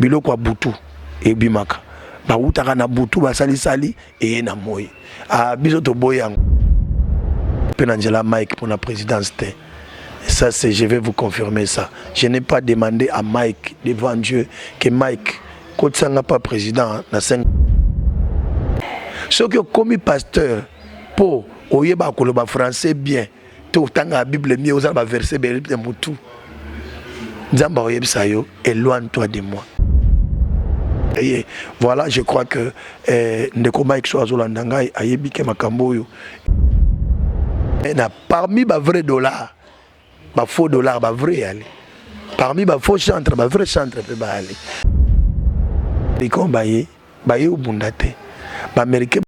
biloko ya butu ebimaka bautaka na butu basali et na moi biso to boyango pe na njela Mike pour la présidence. Ça c'est, je vais vous confirmer ça. Je n'ai pas demandé à Mike devant Dieu que Mike quand ça n'a pas président na 5 ce que comme pasteur pour oyeba koloba français bien to tanga Bible mieux aux ba verset be mutu nzamba oyebisa yo éloigne-toi de moi. Et voilà, je crois que ndeko Mike Soazolandanga ayebi ke makambo yo parmi les vrais dollars, les faux dollars, les vrais aller. Parmi les faux chantres, les vrais chantres peuvent aller. Les combats, ils sont bundate. Les Américains.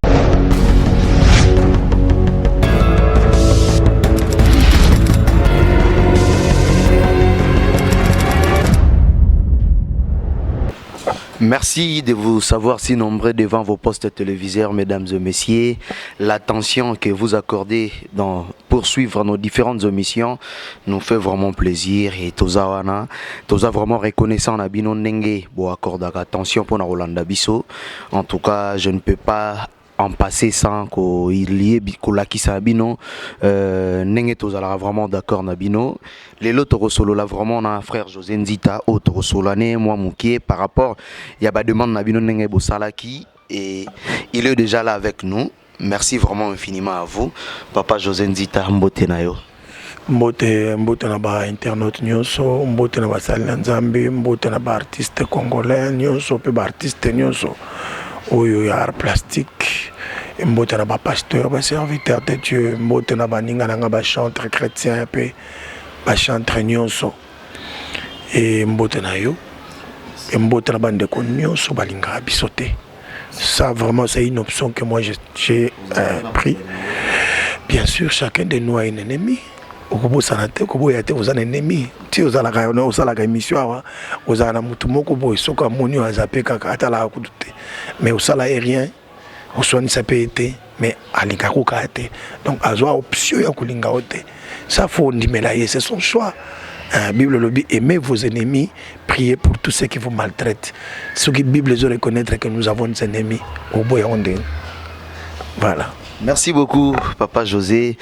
Merci de vous savoir si nombreux devant vos postes téléviseurs, mesdames et messieurs. L'attention que vous accordez dans poursuivre nos différentes émissions nous fait vraiment plaisir et toza vraiment reconnaissant na bino ndenge bo accorder attention pour na Rolanda biso. En tout cas, je ne peux pas en passer sans qu'il y ait kolakisa bino ndenge tozala vraiment d'accord na bino. Les lots solo là vraiment na frère José Nzita autre solane moi moukié par rapport il y a ba demande na bino ndenge bo salaki et il est déjà là avec nous. Merci vraiment infiniment à vous papa José Nzita mbote na yo. Mbote na ba internaute nyonso, mbote na ba sala nzambe, mbote na ba artiste congolais nyonso pe ba artiste nyonso oyo ya art plastique. Mbote na ba pasteur, ba serviteur de Dieu, mbote na ba ninga na ba chanteur chrétien pe ba chanteur nyonso. Et mbote na yo, et mbote na ba ndeko nyonso balinga bisote. Ça vraiment c'est une option que moi j'ai pris. Bien sûr, chacun de nous a un ennemi. Okobo sanate, okobo yate vous un ennemi. Si vous avez la émission, vous avez un mutumoko boy soka moni azape kaka atala kudute. Mais vous avez rien. Vous soignez ça peut être mais alinga kokate. Donc azwa option ya kulinga ote. Ça faut ndimelaye, c'est son choix. Bible le dit, aimez vos ennemis, priez pour tous ceux qui vous maltraitent. Ce qui Bible les reconnaître que nous avons des ennemis. Au bout voilà. Merci beaucoup papa José.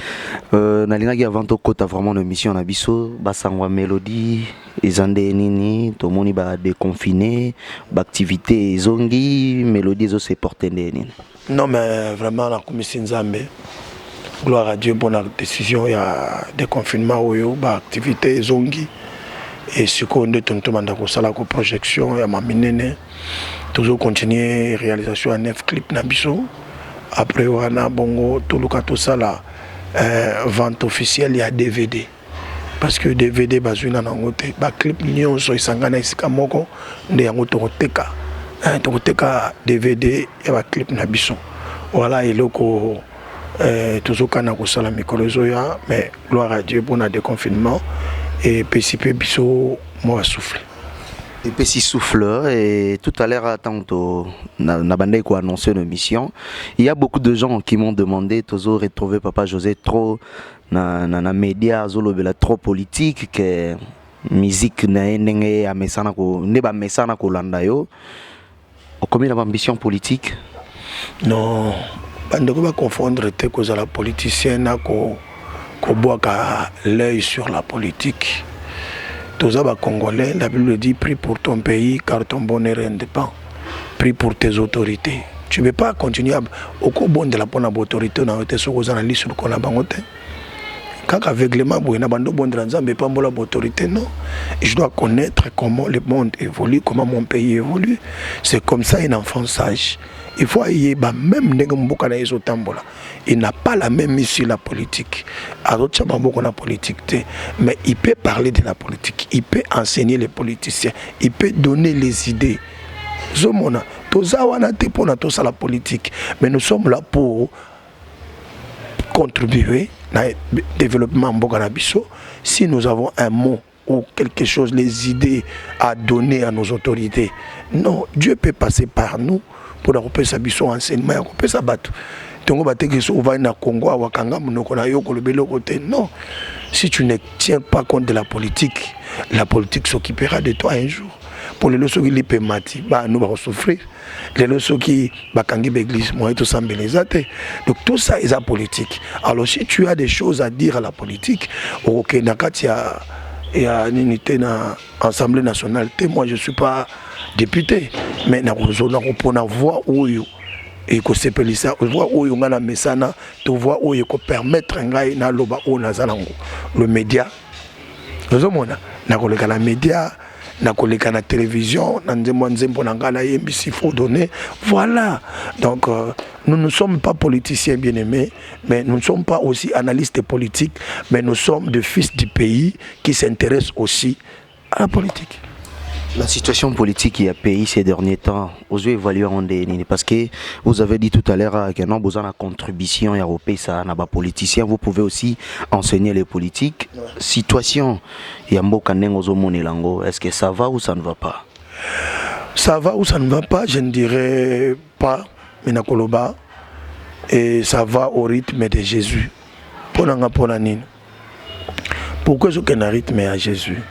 Nalinagi avant to kota vraiment une mission na biso basangwa mélodie ezande nini to moni ba déconfiné ba activité zongi mélodie zo se porter nini. Non mais vraiment la commission Nzambe. Gloire à Dieu pour la décision, il y a des confinements où il y a activité zongi et ce qu'on est tout la projection, il y a ma minene toujours continuer réalisation à 9 clips nabiso après on a bongo tout le cas tout ça là vente officielle il y a DVD parce que DVD bazuna na ngote ba clip nyonso isangana isika moko nde yango tokoteka DVD et ba clip nabiso voilà et loko toujours quand on a la microzoya mais gloire à Dieu pour le déconfinement et PCP biso moi souffle et petit souffle et tout à l'heure attends na bande ko annoncer une mission il y a beaucoup de gens qui m'ont demandé toujours retrouver papa José trop na média zolobela trop politique que musique na ndenge a mesana ko neba mesana ko landa yo combien d'ambition politique non on va confondre la politicienne qui boit l'œil sur la politique. Tous les Congolais, la Bible dit prie pour ton pays car ton bonheur dépend. Prie pour tes autorités. Tu ne peux pas continuer au bon de la bonne autorité dans tes analyses sur le bangote. Quand aveuglement, il y a bon de l'ensemble, pas bon autorité, non. Je dois connaître comment le monde évolue, comment mon pays évolue. C'est comme ça un enfant sage. Il faut y même il n'a pas la même issue sur la politique. La politique, mais il peut parler de la politique, il peut enseigner les politiciens, il peut donner les idées. La politique, mais nous sommes là pour contribuer au développement Mboganabiso. Si nous avons un mot ou quelque chose, les idées à donner à nos autorités, non, Dieu peut passer par nous pour avoir sa biso enseignement, pour sa battre. Non, si tu ne tiens pas compte de la politique s'occupera de toi un jour. pour les lois qui lipe mati bah nous va souffrir les lois qui bakangi l'église moi tout sambelezate donc tout ça est politique. Alors si tu as des choses à dire à la politique OK nakati ya unité na Assemblée nationale moi je suis pas député mais na pona voix oyo et que c'est pelisa voix oyo ngana mesana to voix oyo ko permettre ngai na loba o nazalango le média nous omona na koleka la média na koleka na télévision na nzembo nzembo na ngala yembisi faut donner voilà donc nous ne sommes pas politiciens bien-aimés mais nous ne sommes pas aussi analystes politiques mais nous sommes des fils du pays qui s'intéressent aussi à la politique. La situation politique qui a pays ces derniers temps, vous avez évalué parce que vous avez dit tout à l'heure qu'il y a besoin de contribution européenne, ça n'a pas politicien, vous pouvez aussi enseigner les politiques. Situation, il y a est-ce que ça va ou ça ne va pas? Ça va ou ça ne va pas, je ne dirais pas, Minakoloba, et ça va au rythme de Jésus. Pourquoi je suis un rythme à Jésus?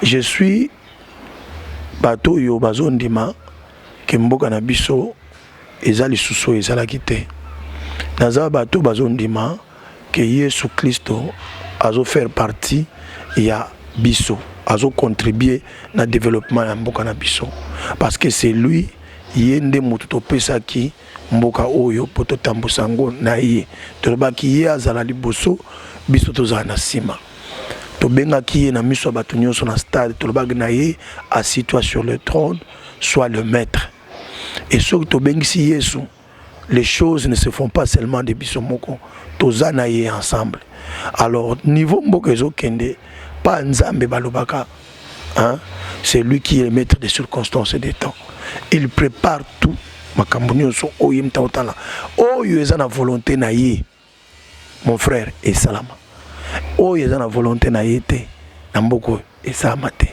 Je suis bato yo bazondima ke mboka na biso ezali suso ezala kite naza bato bazondima ke Yesu Kristo azo faire partie ya biso azo contribuer na développement ya mboka na biso parce que c'est lui yende mutu topesa ki mboka oyo poto tambusango na ye tolobaki ye azala liboso biso tozala na sima benga qui est na miso bato nyonso na stade tolobaki na ye assis-toi sur le trône soit le maître et surtout bengisi Yesu les choses ne se font pas seulement de biso moko toza na ye ensemble alors niveau mboka ezokende pas nzambe balobaka hein c'est lui qui est le maître des circonstances et des temps il prépare tout makambo nyonso oyo mtaotala oyo eza na volonté na ye mon frère et salama oyo eza na volonté na yete na mboko esama te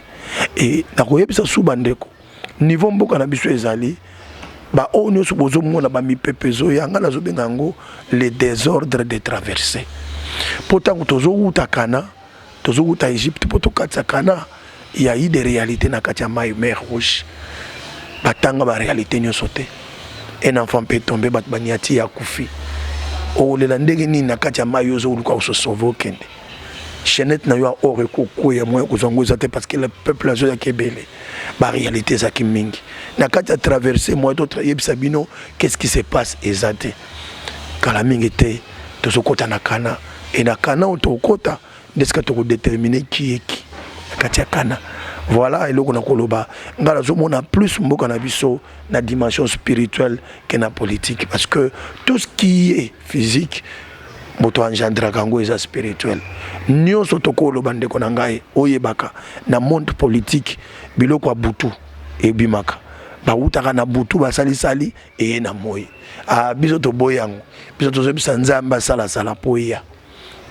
et na koyebisa suba ndeko niveau mboka na biso ezali ba oyo nyonso bozomona ba mipepezo yanga nazobenga ngo les désordres de traversée pourtant tozouta kana tozouta Égypte poto katsa kana il y a eu des réalités na katia mai mer rouge batanga ba réalité nyonso te un enfant peut tomber bat baniati ya kufi o le landenge ni na katia mai yozo luka so sauver kende chenette na yo ore koko ya moyo kozongoza te parce que le peuple azo ya kebele ba réalité za kimingi na katia traverser moi d'autres yebisa bino qu'est-ce qui se passe ezate kala mingi te tozokota na kana et na kana otokota neska to déterminer qui est qui katia kana voilà et loko na koloba ngala zo mona plus mboka na biso na dimension spirituelle que na politique parce que tout ce qui est physique moto engendra kango eza spirituel nyonso tokolo bande ko na ngai oyebaka na monde politique biloko ya butu ebimaka ba utaka na butu basali sali e na moyi biso to boyango biso to zebisa nzamba sala sala poya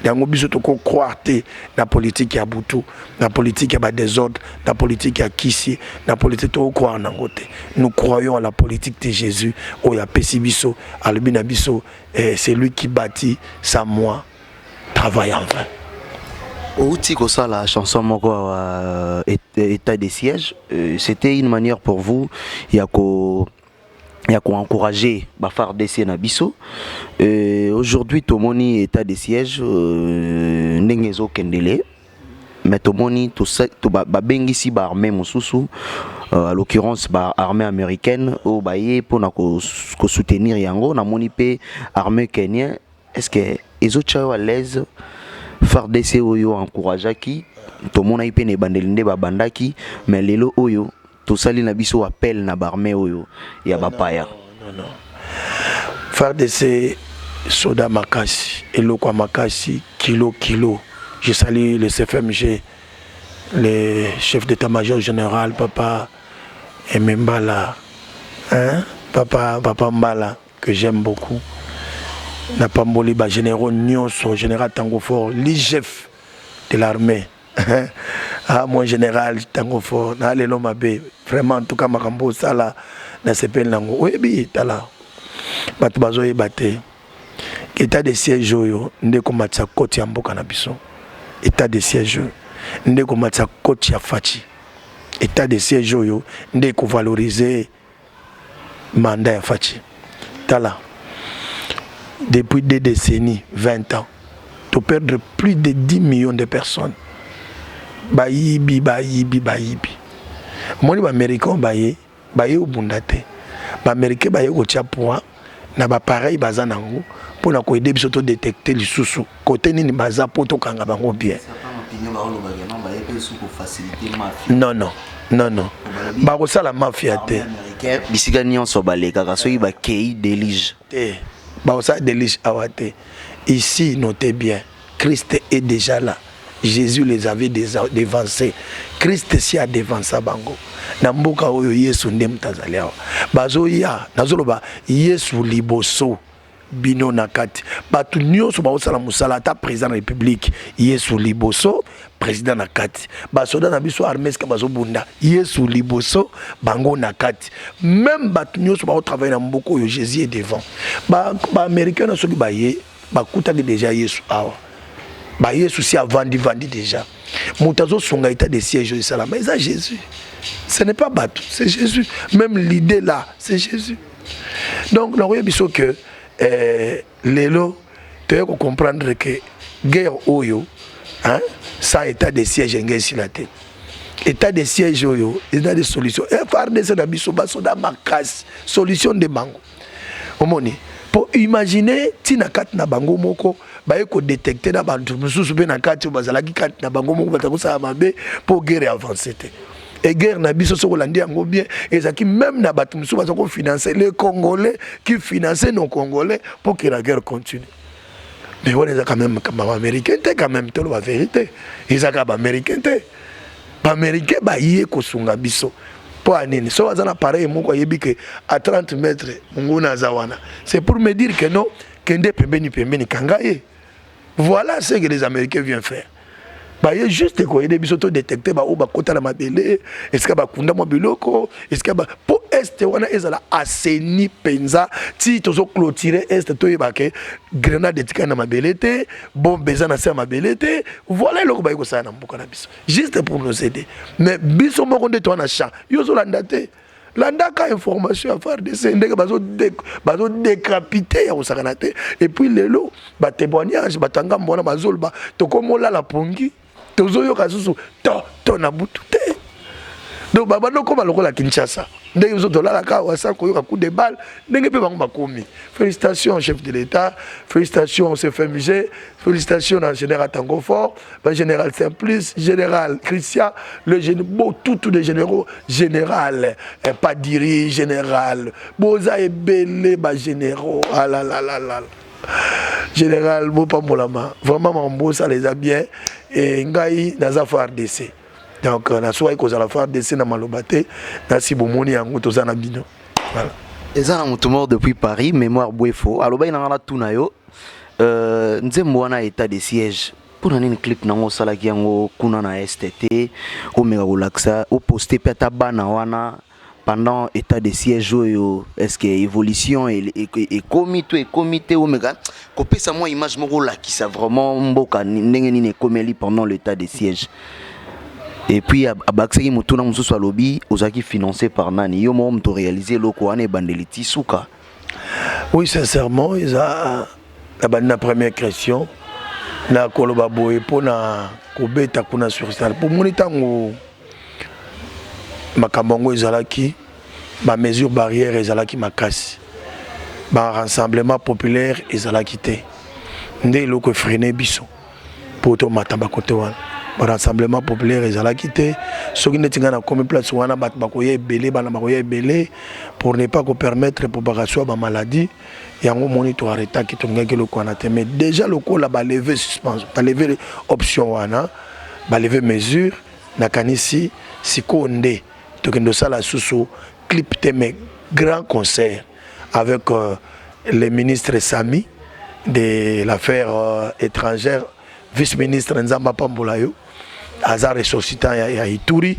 yango biso to ko croire na politique ya butu na politique ya ba désordre na politique ya kisi na politique to croire na ngote nous croyons à la politique de Jésus o ya pesi biso albina biso c'est lui qui bâtit sa moi travaille en vain. Outi ko ça la chanson moko état de siège c'était une manière pour vous ya ko encourager bafar d'essai na biso aujourd'hui tomoni état de siège ndengezo kendele mais tomoni to bengisi ba armée mosusu à l'occurrence ba armée américaine o baye pona ko soutenir yango na moni pe armée kenien est-ce que ezocha à l'aise far d'essai oyo encourageaki tomona ipe ne bandelinde ba bandaki mais lelo oyo tout ça na biso appel na barmé oyo ya bapaya non faire de ces soda makasi eloko makasi kilo je salue le CFMG le chef d'état-major général papa Mbala hein papa Mbala que j'aime beaucoup n'a pas mboli ba généraux nyonso général Tango Fort l'IGF de l'armée mon général Tango Fort na lelo mabe vraiment en tout cas makambo sala na sepel nango oyebi tala bato bazoye bate état de siège oyo ndeko matsa koti ya mboka na biso état de siège ndeko matsa koti ya fachi état de siège oyo ndé ko valoriser mandat ya Faci tala depuis 2 décennies 20 ans to perdre plus de 10 millions de personnes bayibi moni ba américain baye obundate ba américain baye ko tia point na ba pareil baza nango pour na ko aider biso to détecter lisusu côté nini baza poto kanga bango bien. Non. Barosa la mafia te. Bisika nyonso baleka soki ba kei délige. Te. Barosa délige awate. Ici notez bien, Christ est déjà là. Jésus les avait dévancés. Christ si a dévancé bango. Na mboka oyo Yesu ndem tazali awa. Bazo ya nazoloba Yesu liboso. Bino nakati batu nyonso baosala musala ata président de la République Yesu liboso président nakati basoda na biso armée ska bazobunda Yesu liboso bango nakati même batu nyonso ba travailler na mboko yo Jésus est devant ba américain na soki baye bakuta déjà Yesu awa ba Yesu si avandi déjà mutazo songa état de siège de salama mais ça Jésus ce n'est pas batu c'est Jésus même l'idée là c'est Jésus donc nous voyons biso que lelo tu dois comprendre que guerre oyo hein ça état de siège ngesi la tête état de siège oyo il y a des solutions et FARDC na biso basoda makasi solution de bango omoni pour imaginer tina kat na bango moko baye ko détecter na bantu mususu pe na kati bazalaki kat na bango moko batakosa mabe pour guerre avancer te. Et guerre na biso soko landi yango bien ezaki même na batu mususu bazako financer les Congolais qui finançaient nos Congolais pour que la guerre continue. Mais on est quand même comme américain quand même te la vérité. Ils ont comme américain te. Ba américain ba yé ko sunga biso. Pour anini so azana pareil moko yebi que à 30 mètres ngona zawana. C'est pour me dire que non kende pembeni kangaye. Voilà ce que les Américains viennent faire. Bah il juste ko aider biso to détecter ba o ba kota na mabele est-ce que ba kunda mo biloko est-ce que ba pour est wana ezala assaini penza ti tozo clôturer est to yebake grenade etika na mabele te bombe eza na sa mabele te voilà loko ba ko sa na mboka na biso juste pour nous aider mais biso moko nde to na champ yo zo landa te landa ka information à faire de ndenge bazo décapiter ya osakana te et puis lelo ba témoignage batanga mbona bazolba to komola la pongi tozoyo kasusu to na butu te donc baba noko baloko Kinshasa ndenge zo dolala ka wasa ko yoka coup de balle ndenge pe bango bakomi félicitations chef de l'état félicitations CFMG félicitations au général Tango Fort le général Simplice général Christian le général tout les généraux général pas diri général boza ebele ba généraux ah la général Bopambolama vraiment Mambo ça les a bien et ngai naza FARDC donc na soa ko za la FARDC na malobate na sibomoni yango toza na bino voilà eza na mutu mort depuis Paris mémoire Bouefo aloba ina ngana tuna yo nzembo wana état de siège pour nani clip nango salaki yango kuna na STT o mega relaxa o poster peta bana wana pendant état de siège oyo est-ce que évolution et comité ou mega kopesa moi image moko la qui ça vraiment mboka ndenge nini komeli pendant l'état de siège et puis abakseki mutuna mususu alobi ozaki financé par nani yo mo mto réaliser loko wana bandeliti suka. Oui sincèrement ils a la première question na koloba boye pona kobeta kuna sur ça pour monitango makambo ezalaki ba mesure barrière ezalaki makasi ba rassemblement populaire ezalaki te nde loko freiner biso pour to matamba côté wana ba rassemblement populaire ezalaki te soki netinga na comme place wana bat bakoye belé bana bakoye belé pour ne pas permettre propagation ba maladie yango monitor arrêta ki tongaki loko wana te mais déjà loko la ba lever suspension ba lever option wana ba lever mesure na kanisi sikonde tokendo sala susu clip thème grand concert avec le ministre Sami de l'affaire étrangère vice-ministre Nzamba Pambolayo azar ressuscitant ya Ituri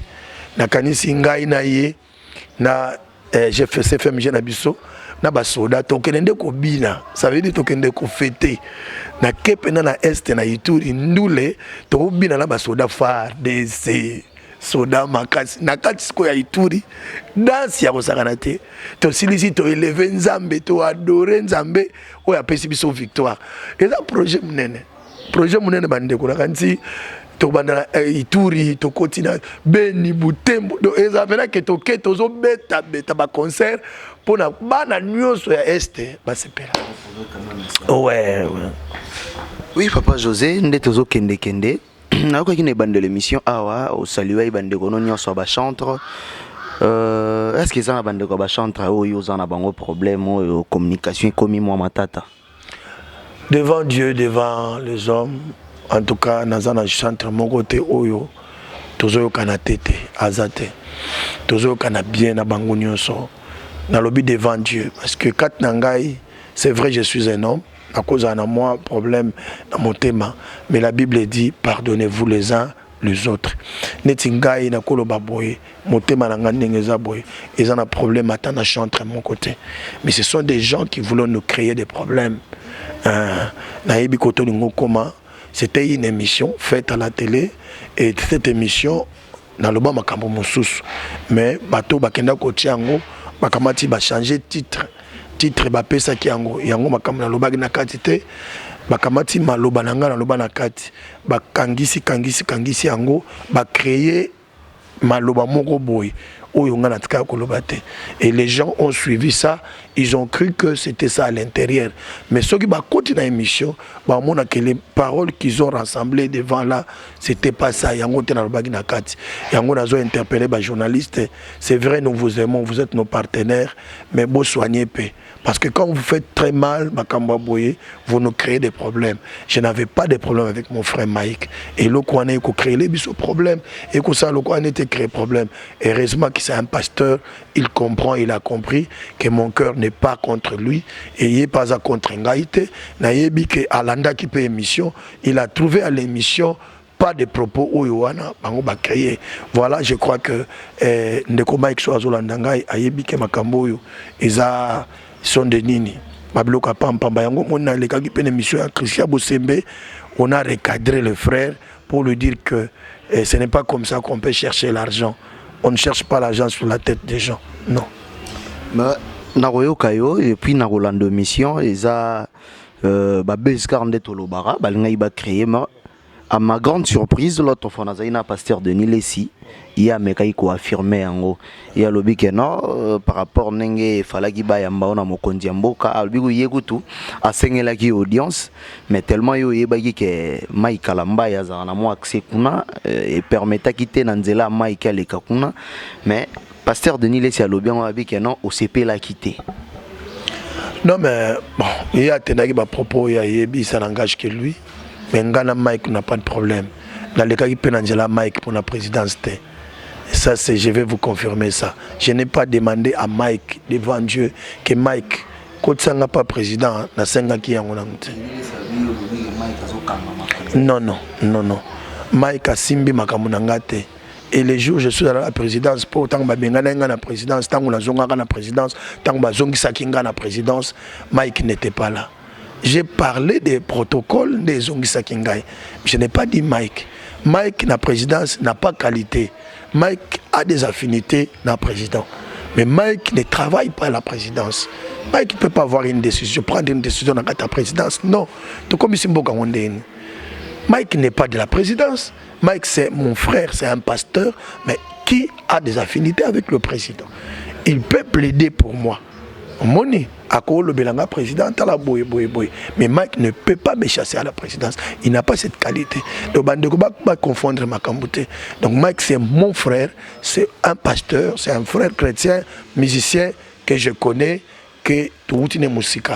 na kanisi ngai na ye na j'ai fait CFMG na biso na basoda tokende ko bina ça veut dire tokende ko fêter na kepe na est na Ituri ndule to bina na basoda FARDC soda makasi nakati siko ya Ituri danse ya kosakana te to silisi to élever nzambe to adorer nzambe oyo apesi biso victoire eza projet munene bandeko na kanti to banda Ituri to kotina Beni Butembo do eza mena ke to ke tozo beta ba concert pona bana nyonso ya este basepela. Ouais. Oui, Papa José, nous sommes kende kende. Nous avons une bande de l'émission. Ah, au salut, bande de gonon sur ba chantre. Est-ce que ça a bande de ba chantre ou ils ont un problème ou communication comme moi matata? Devant Dieu, devant les hommes, en tout cas, nous avons un chantre mon côté oyo. Tozo kana tete, azate. Tozo kana bien na bango nyonso. Na lobi devant Dieu parce que quand nangai, c'est vrai je suis un homme. À cause de moi, problème dans mon thème. Mais la Bible dit, pardonnez-vous les uns les autres. Netingai na kolo baboye, mon thème na ngandengeza boye. Ils ont un problème à tant chanter à mon côté. Mais ce sont des gens qui voulaient nous créer des problèmes. Naïbi koto ngokoma, c'était une émission faite à la télé et cette émission na loba makambo mosusu. Mais bato bakenda kotiango, bakamati ba changer titre. Titre bapesa ki yango makambo na lobaki na kati te bakamati maloba nanga na loba na kati bakangisi yango ba créer maloba moko boy oyo nga na tika koloba te et les gens ont suivi ça, ils ont cru que c'était ça à l'intérieur, mais ceux qui ba continuer émission ba mona que les paroles qu'ils ont rassemblées devant là c'était pas ça yango te na lobaki na kati yango nazo interpeller ba journaliste. C'est vrai, nous vous aimons, vous êtes nos partenaires, mais bon soignez paix. Parce que quand vous faites très mal, vous nous créez des problèmes. Je n'avais pas de problème avec mon frère Mike. Et le Kouane a créé les problèmes. Et que ça, le Kouane a créé problème. Heureusement que c'est un pasteur, il comprend, il a compris que mon cœur n'est pas contre lui. Et il n'est pas à contre Ngaïté. Naïbi que Alanda qui paye émission, il a trouvé à l'émission pas de propos où Yohana va créer. Voilà, je crois que Ndeko Mike Soazolandangai a yebi que Makamboyo, ils sont des nini. Babloka Pampamba Yango, on a les gars qui prennent émission à Christian Bosembe, on a recadré le frère pour lui dire que ce n'est pas comme ça qu'on peut chercher l'argent. On ne cherche pas l'argent sur la tête des gens. Non. Mais Naroyo Kayo, et puis Narolando Mission, ils ont Babescar Ndetolobara, Balngaï ba créé. À ma grande surprise, l'autre fois, on a pasteur Denis Lessi. Il y a un qui a affirmé en haut. Il y a le bic non par rapport à Nenge Falaki Bayamba, on a mon kondiamboka, albigo yegutu, à Sengelaki audience, mais tellement yo yebagi que Mike Kalamba yazana mo accès kuna et permettait quitter Nanzela Mike Alekakuna, mais pasteur Denis Lessi a le bien on que non au CP l'a quitté. Non mais bon, il y a tenagi ba propos il y a yebi ça n'engage que lui. Mais Ngana Mike n'a pas de problème. Dans le cas qui peut Angela Mike pour la présidence, ça c'est, je vais vous confirmer ça. Je n'ai pas demandé à Mike devant Dieu que Mike, quand ça n'a pas président, na senga qui en non. Mike a simbi makamunangate. Et les jours où je suis à la présidence, pour tant que je la présidence, tant que je suis à la présidence, tant que je suis à la présidence, Mike n'était pas là. J'ai parlé des protocoles des Zongisa Kingai. Je n'ai pas dit Mike. Mike, la présidence, n'a pas qualité. Mike a des affinités dans le président. Mais Mike ne travaille pas à la présidence. Mike ne peut pas avoir une décision, prendre une décision dans la présidence. Non. Mike n'est pas de la présidence. Mike, c'est mon frère, c'est un pasteur, mais qui a des affinités avec le président. Il peut plaider pour moi. Moni, le Belanga président, mais Mike ne peut pas me chasser à la présidence. Il n'a pas cette qualité. Donc, il ne faut pas confondre ma cambouté. Donc, Mike, c'est mon frère, c'est un pasteur, c'est un frère chrétien, musicien que je connais, que tout est musique.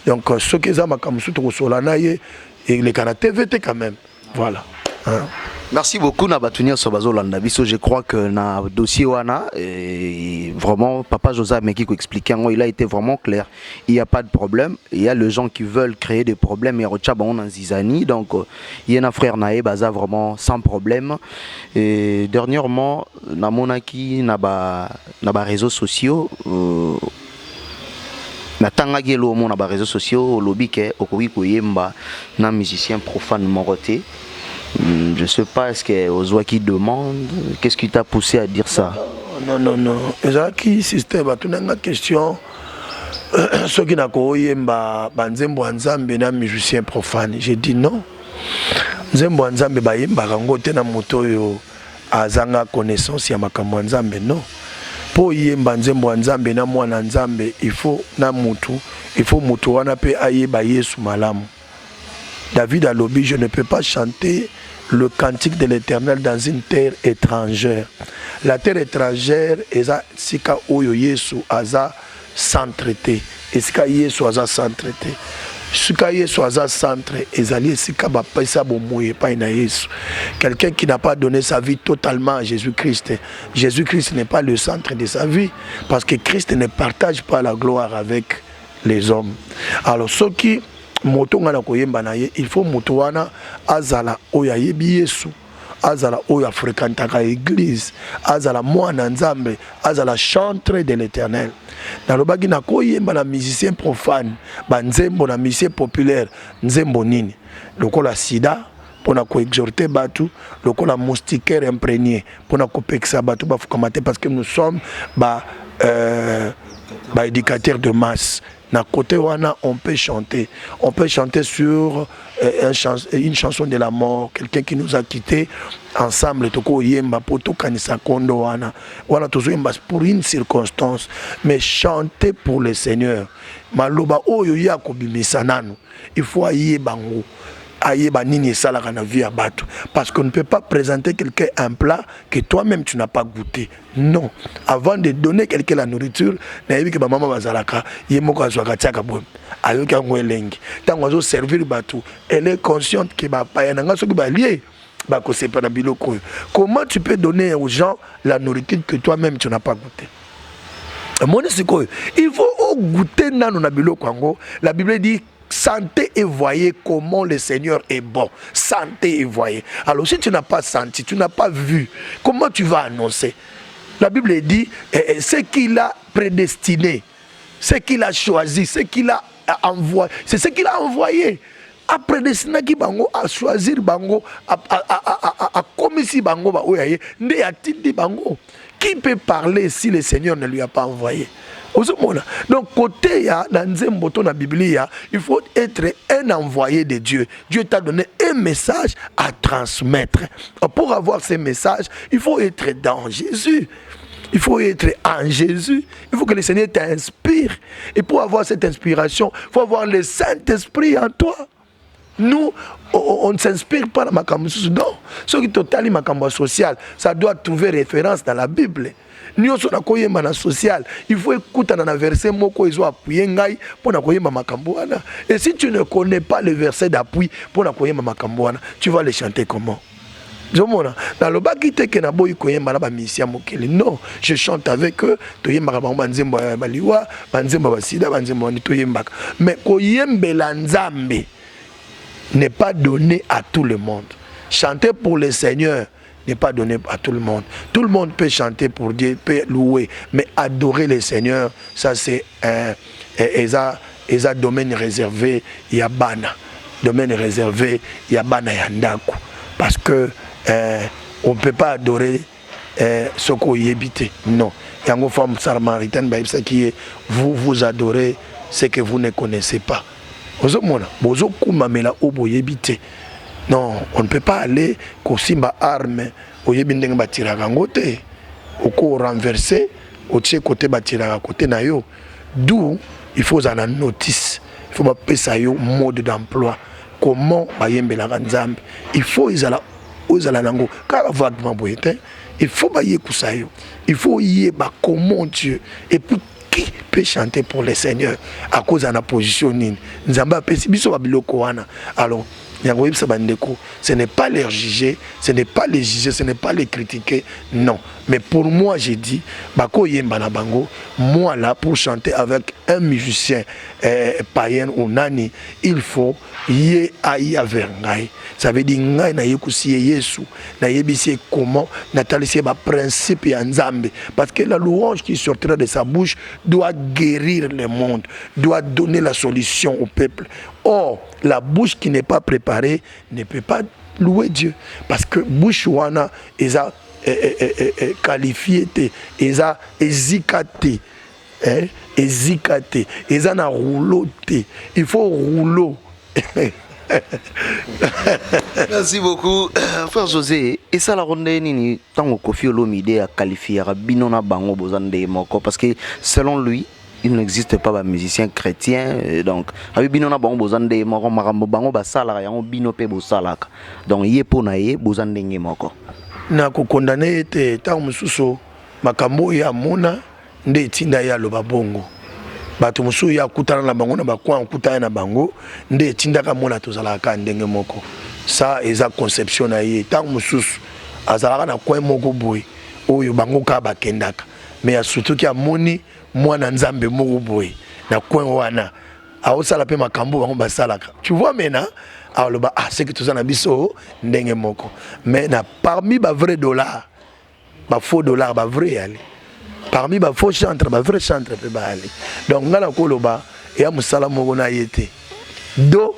Donc, ce que j'ai ma cambouté, et les Canadiens TVT quand même. Voilà. Hein? Merci beaucoup Nabatunia Sobazo Landabiso. Je crois que na dossier wana vraiment Papa José Meki expliqué, il a été vraiment clair. Il n'y a pas de problème. Il y a les gens qui veulent créer des problèmes et on en zizani. Donc il y a un frère Naé Baza vraiment sans problème. Et dernièrement na monaki na ba réseaux sociaux na tangaki lo na réseaux sociaux lobby ke okoki koyemba na musicien profane moroté. Je sais pas, est-ce que Ozwa qui demande, qu'est-ce qui t'a poussé à dire ça? Non. Ezaki système, tu n'as pas question. Ceux qui n'ont pas banzembo nzambe na musicien profane. J'ai dit non. Nzembo nzambe ba yemba kango te na moto yo azanga connaissance ya makambo nzambe non. Po yemba nzembo nzambe na mwana nzambe il faut mutu wana pe ayeba Yesu malamu. David a lobby, je ne peux pas chanter le cantique de l'Éternel dans une terre étrangère. La terre étrangère eza sika oyo Yesu aza sans-traité. Et sika Yesu aza sans-traité. Sika Yesu aza centre ezali sika ba pesa bomoye pa na Yesu. Quelqu'un qui n'a pas donné sa vie totalement à Jésus-Christ. Jésus-Christ n'est pas le centre de sa vie parce que Christ ne partage pas la gloire avec les hommes. Alors ceux qui moto ngana koyemba na ye, il faut moto wana azala oya yebi Yesu, azala oya fréquentaka église, azala mwana nzambe, azala chantre de l'Éternel. Na lobaki na koyemba na musicien profane, ba nzembo na musicien populaire, nzembo nini? Lokola sida pona ko exhorter batu, lokola moustiquaire imprégné pona ko peksa batu ba fukamate parce que nous sommes éducateurs de masse. Na côté wana on peut chanter sur une chanson de la mort, quelqu'un qui nous a quittés ensemble toko yemba poto kanisa kondo wana tozo yemba pour une circonstance, mais chanter pour le Seigneur maloba oyo ya kobimisa nanu il faut ayebango ayeba nini salaka na vie ya bato, parce qu'on ne peut pas présenter quelqu'un un plat que toi-même tu n'as pas goûté. Non, avant de donner quelqu'un la nourriture na yebi ke ba mama bazalaka yemoko azwaka tiaka bon ayoka ngwelengi tango azo servir bato, elle est consciente que ba pa na ngaso ki ba lié ba ko sepana biloko. Comment tu peux donner aux gens la nourriture que toi-même tu n'as pas goûté? Il faut goûter nano na biloko yango. La Bible dit sentez et voyez comment le Seigneur est bon. Sentez et voyez. Alors si tu n'as pas senti, tu n'as pas vu, comment tu vas annoncer? La Bible dit ce qu'il a prédestiné, ce qu'il a choisi, ce qu'il a envoyé, c'est ce qu'il a envoyé. A prédestiné qui bango, a choisir bango, a commis si bango ba oyaye, nde a tindi bango. Qui peut parler si le Seigneur ne lui a pas envoyé? Donc côté ya dans Nzembo na Bible, il faut être un envoyé de Dieu. Dieu t'a donné un message à transmettre. Pour avoir ce message, il faut être dans Jésus. Il faut être en Jésus. Il faut que le Seigneur t'inspire. Et pour avoir cette inspiration, il faut avoir le Saint-Esprit en toi. Nous, on ne s'inspire pas dans ma campagne. Non. Ce qui est totalement ma campagne sociale, ça doit trouver référence dans la Bible. Nous sommes dans social. Il faut écouter dans un verset moko izo appuyer ngai pour na koyema makambo wana. Et si tu ne connais pas le verset d'appui pour na koyema makambo wana, tu vas le chanter comment? Dans le bas qui te que na boy koyema na ba misia mokeli. Non, je chante avec eux, toyema ba nzembo baliwa, nzembo basida, nzembo ni toyemba. Mais koyembela nzambe n'est pas donné à tout le monde. Chanter pour le Seigneur n'est pas donné à tout le monde. Tout le monde peut chanter pour Dieu, peut louer, mais adorer le Seigneur, ça c'est un domaine réservé, il y a bana. Domaine réservé, il y a bana yandaku. Parce que on ne peut pas adorer ce qu'on y habite. Non. Il y a une femme samaritaine qui est vous adorez ce que vous ne connaissez pas. Non, on ne peut pas aller kosimba arme oyebi ndenge batiraka ngote oko renverser otie côté batiraka côté na yo. D'où il faut en notice, il faut pesa yo mode d'emploi, comment bayembela nzambe, il faut izala nango kala vaguement boyete, il faut baye kusayo, il faut yeba comment Dieu, et puis qui peut chanter pour le Seigneur à cause de la position nini nzamba pesi biso ba biloko wana. Alors ce n'est pas les juger, ce n'est pas les juger, ce n'est pas les critiquer, non. Mais pour moi, j'ai dit, Bako Yembana Bango, moi là, pour chanter avec un musicien païen ou nani, il faut y aller vers Ngai. Ça veut dire Ngai na yekusi Yesu, na yebisi comment, na talisi ba principe ya Nzambe. Parce que la louange qui sortira de sa bouche doit guérir le monde, doit donner la solution au peuple. Or, la bouche qui n'est pas préparée ne peut pas louer Dieu. Parce que bouche wana, ils ont qualifié, ils ont hésité. Hésité. Ils ont rouleau. Il faut rouleau. Merci beaucoup, frère José. Et ça la ronde nini tant au Koffi Olomide a qualifié Rabino na bango bozande moko parce que selon lui il n'existe pas de musicien chrétien donc Rabino na bango bozande moko marambo bango basala yango bino pe bosalaka donc yepo na ye bozande moko na ko condamner ete tant mususu makambo ya mona nde tinda ya loba bongo. Bato musu ya kutana na bango na bakwa kutana na bango nde tindaka mona tozalaka ndenge moko ça eza conception na ye tant mususu azalaka na coin moko boy oyo bango ka bakendaka mais surtout ki amoni mwana nzambe moko boy na coin wana aosala pe makambo bango basalaka tu vois maintenant alors bah c'est que tout ça na biso ndenge moko mais na parmi ba vrai dollar ba faux dollar ba vrai ali parmi les faux chantres, les vrais chantres, donc ngana koloba ya musala moko na yete do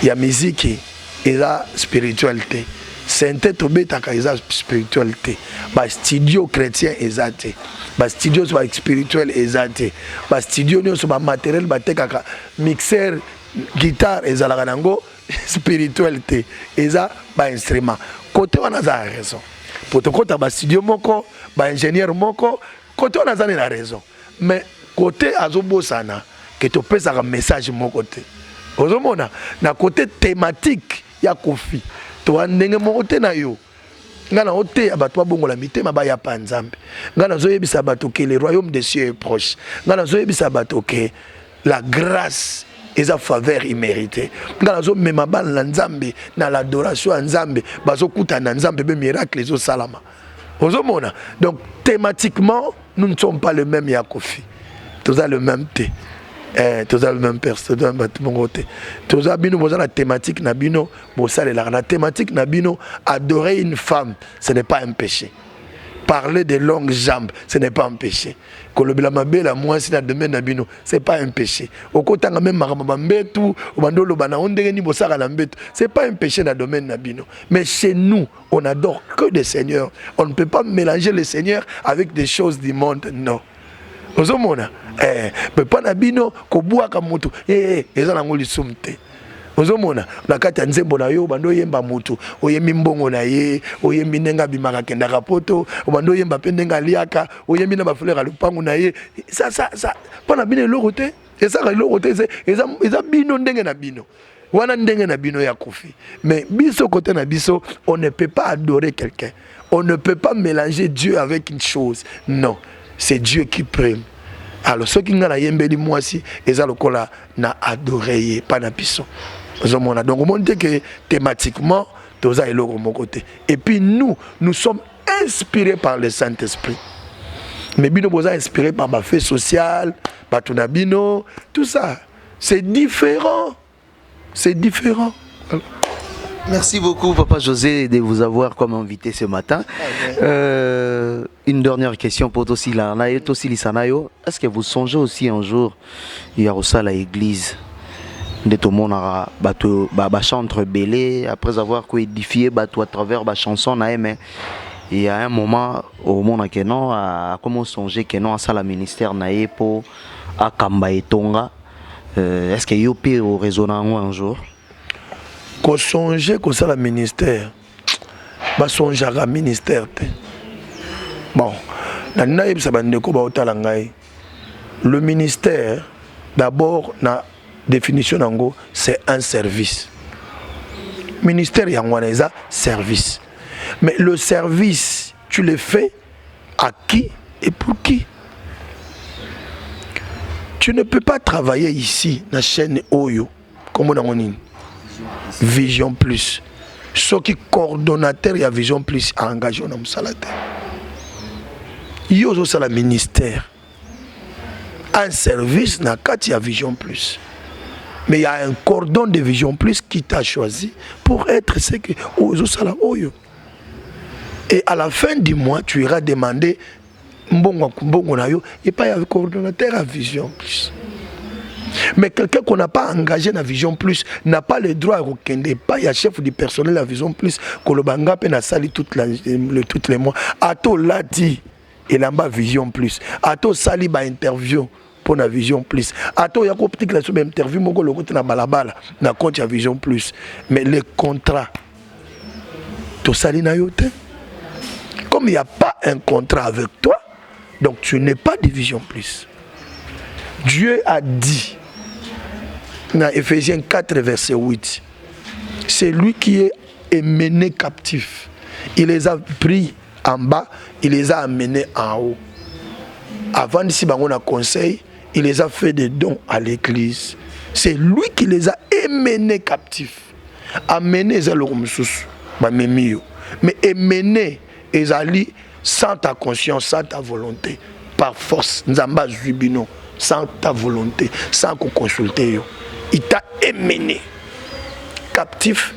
ya musique et la spiritualité sainte tobetaka eza spiritualité ba studio chrétien ezate ba studio so spirituel ezate ba studio nyonso ba matériel ba tekaka mixeur guitare ezalaka nango spiritualité eza ba instrument côté wana za raison pour te kota ba studio moko ba ingénieur moko côté on a la raison mais côté azobosana que tu peux un message mon côté ozomona na côté thématique ya Koffi to ndenge mon côté na yo ngana ote abatwa bongo la mitema ba ya panzambe ngana zoyebisa bato que le royaume des cieux est proche ngana zoyebisa bato que la grâce et sa faveur imméritée ngana zo mema ban la nzambe na l'adoration à nzambe bazo kuta na nzambe be miracle zo salama ozomona donc thématiquement nous ne sommes pas le même ya Koffi. Tous a le même thé. Tous a le même personne. Tous a bino la thématique nabino. La thématique nabino, adorer une femme, ce n'est pas un péché. Parler de longues jambes, ce n'est pas un péché. Kolobela mabela moi si na domaine nabino, c'est pas un péché. Okotanga même maramambetu, obandolo bana ondenge ni bosaka na mbetu, c'est pas un péché dans le domaine nabino. Mais chez nous, on adore que des seigneurs. On ne peut pas mélanger les seigneurs avec des choses du monde, non. Ozomona, peut pas nabino ko buaka mutu, eza na ngoli sumte. Ozomona na kati ya nzembo na yo bando yemba mutu oyembi mbongo na ye oyembi ndenga bimaka kenda kapoto bando yemba pe ndenga liaka oyembi na bafulera lupangu na ye ça pana bino lorote et ça lorote eza bino ndenge na bino wana ndenge na bino ya Koffi mais biso côté na biso on ne peut pas adorer quelqu'un on ne peut pas mélanger Dieu avec une chose non c'est Dieu qui prime. Alors ceux qui n'ont pas yembeli moi si eza lokola na adorer pas na biso. Donc on dit que thématiquement, tous a mon côté. Et puis nous sommes inspirés par le Saint-Esprit. Mais bino boza inspirés par ma fait sociale, par ton abino, tout ça. C'est différent. C'est différent. Alors. Merci beaucoup, Papa José, de vous avoir comme invité ce matin. Une dernière question pour Tossi Lissanayo. Est-ce que vous songez aussi un jour, il y a aussi à l'église de tout le monde a chanté belé après avoir édifié bateau à travers la chanson mais il y a un moment au monde que non a comment songer que non à ça la ministère naé pour à Kamba et Tonga est-ce que yo peut au résonant un jour qu'on songer que ça la ministère ba songer à ministère bon na naïb ça bande ko ba otalangai le ministère d'abord na définition d'ango, c'est un service. Ministère Yangwaneza, service. Mais le service, tu le fais à qui et pour qui? Tu ne peux pas travailler ici, dans la chaîne Oyo, comme on a dit, Vision Plus. Ce qui est coordonnateur, il y a Vision Plus à engager dans le salade. Il y a aussi le ministère. Un service, il y a Vision Plus. Mais il y a un cordon de Vision Plus qui t'a choisi pour être ce que Oyo. Et à la fin du mois, tu iras demander et pas un coordonnateur à Vision Plus. Mais quelqu'un qu'on n'a pas engagé dans la Vision Plus n'a pas le droit à reconnaître. Pas il y a chef du personnel de la Vision Plus que le banga peut sali toutes les mois. Ato l'a dit, et là-bas Vision Plus. Ato sali ba interview pour la Vision Plus. Ato il y a une petite interview mon le côté na balabala na compte ya Vision Plus. Mais les contrats to sali na yote. Comme il n'y a pas un contrat avec toi, donc tu n'es pas de Vision Plus. Dieu a dit dans Ephésiens 4 verset 8, c'est lui qui est mené captif. Il les a pris en bas, il les a amenés en haut. Avant d'ici, on a conseil, il les a fait des dons à l'église. C'est lui qui les a menés captifs. Amenés, mais amenés, ils allaient sans ta conscience, sans ta volonté, par force. Nzamba Zubino. Sans ta volonté, sans qu'on consulte. Il t'a émené captif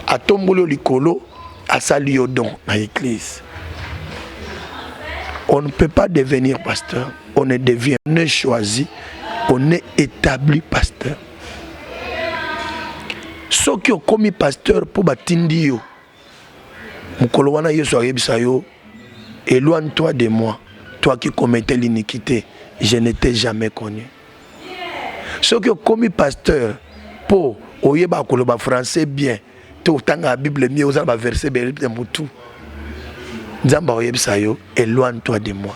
à tombolo likolo, à saliodon dans l'église. On ne peut pas devenir pasteur, on est devient, on est choisi, on est établi pasteur. Ceux qui ont commis pasteur pour batindi yo, mukolo wana yeso ayebisa yo, éloigne-toi de moi, toi qui commettais l'iniquité. Je n'étais jamais connu. Ceux qui ont commis pasteur pour oyeba koloba français bien, tout la Bible mieux aux verset de mutu. Nzamba oyebisa yo, éloigne-toi de moi.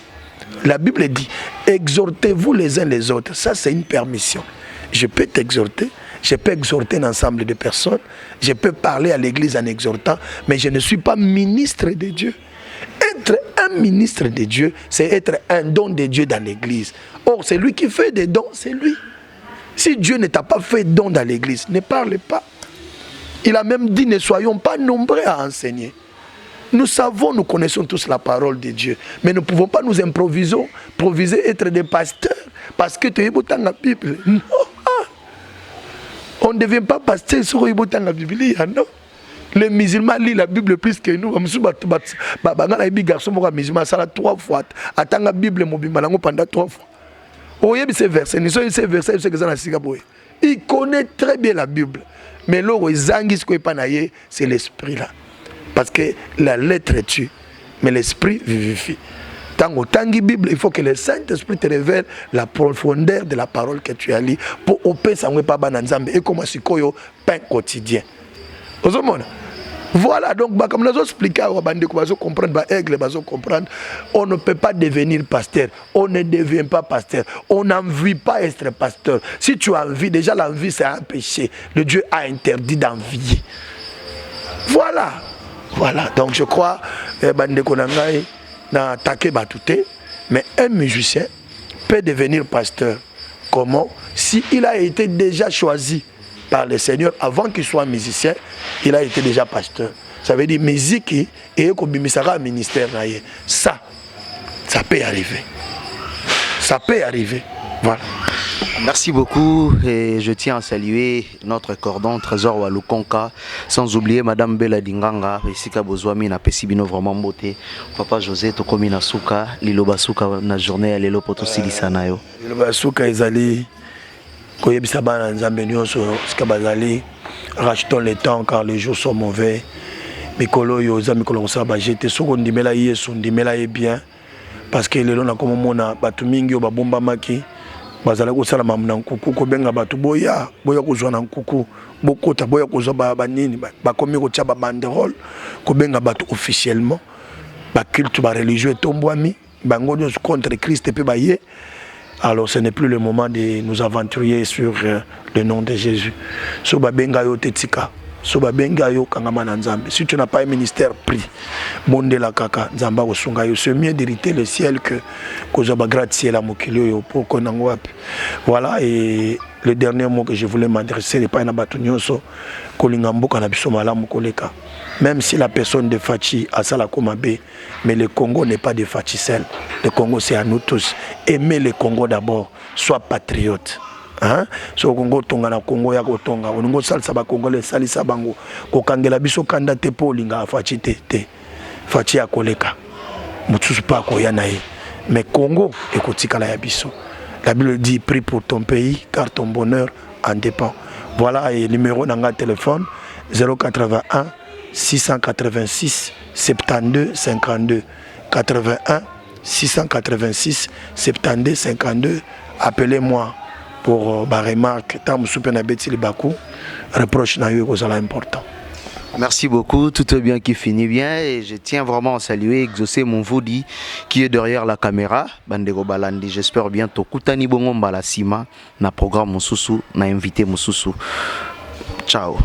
La Bible dit exhortez-vous les uns les autres. Ça c'est une permission. Je peux t'exhorter, je peux exhorter un ensemble de personnes, je peux parler à l'église en exhortant, mais je ne suis pas ministre de Dieu. Être un ministre de Dieu, c'est être un don de Dieu dans l'église. Or, c'est lui qui fait des dons, c'est lui. Si Dieu ne t'a pas fait don dans l'église, ne parle pas. Il a même dit, ne soyons pas nombreux à enseigner. Nous savons, nous connaissons tous la parole de Dieu, mais nous ne pouvons pas nous improviser, être des pasteurs, parce que tu es dans la Bible. Non. On ne devient pas pasteur sur la Bible, non. Les musulmans lisent la Bible plus que nous. Les garçons musulmans ça 3 fois. Attends la Bible pendant 3 fois. Il connaît très bien la Bible. Mais là, c'est l'esprit là. Parce que la lettre tue, mais l'esprit vivifie. Tango tangi Bible, il faut que le Saint-Esprit te révèle la profondeur de la parole que tu as lue pour opérer ça pas bananzambe et comment c'est quoi pain quotidien. Voilà, donc comme nous avons expliqué, on ne peut pas devenir pasteur, on ne devient pas pasteur, on n'envie pas être pasteur. Si tu envies, déjà l'envie c'est un péché, le Dieu a interdit d'envier. Voilà, voilà, donc je crois, mais un musicien peut devenir pasteur. Comment? S'il a été déjà choisi par le Seigneur avant qu'il soit musicien, il a été déjà pasteur. Ça veut dire musique et comme un ministère. Ça peut arriver. Ça peut arriver. Voilà. Merci beaucoup et je tiens à saluer notre cordon Trésor Walukonka, sans oublier Madame Bella Dinganga, Isika Bozwami na Pesibino vraiment beauté, Papa José Tokomi na Suka, Lilo Basuka na journée à Lelo Potosili nayo. Lilo Basuka ezali koyebisa bana nzambe nyonso sika bazali rachetons le temps car les jours sont mauvais. Mikolo yo za mikolo ça ba jeter soko ndimela yesu ndimela ye bien parce que lelo na komo mona batu mingi yo babomba maki bazala kosala mamna nkuku ko benga batu boya kozwa na nkuku bokota boya kozwa ba nini ba komi ko tia ba banderole ko benga batu officiellement ba culte ba religieux tombwami bango nyos contre Christ pe ba ye. Alors ce n'est plus le moment de nous aventurer sur le nom de Jésus. So ba benga yo tetika. Soba benga yo kangama na nzambe. Si tu n'as pas un ministère pris, monde la kaka nzamba osunga yo, c'est mieux d'hériter le ciel que kozoba gratte-ciel à mokilio yo pour konangwap. Voilà, et le dernier mot que je voulais m'adresser n'est pas na batu nyonso kolingamboka na biso malamu koleka. Même si la personne de Fachi a ça la komabe, mais le Congo n'est pas de Fachisel. Le Congo c'est à nous tous. Aimez le Congo d'abord, sois patriote. Hein? So Congo tonga na Congo ya kotonga onongo salsa ba Congolais salisa bango ko kangela biso kanda te polinga Fachi te Fachi ya koleka mutusu pa ko ya nae mais Congo ekotikala ya biso La Bible dit prie pour ton pays car ton bonheur en dépend. Voilà, et le numéro dans le téléphone 081 686 72 52 81 686 72 52. Appelez-moi pour ma remarque. Tant que vous bakou, reproche na yo est important. Merci beaucoup, tout est bien qui finit bien et je tiens vraiment à saluer Exaucé Monvoudi qui est derrière la caméra. Bandego Balandi, j'espère bientôt Koutani Bongo Mbala Sima na programme Moussoussou, na invité Moussoussou. Ciao.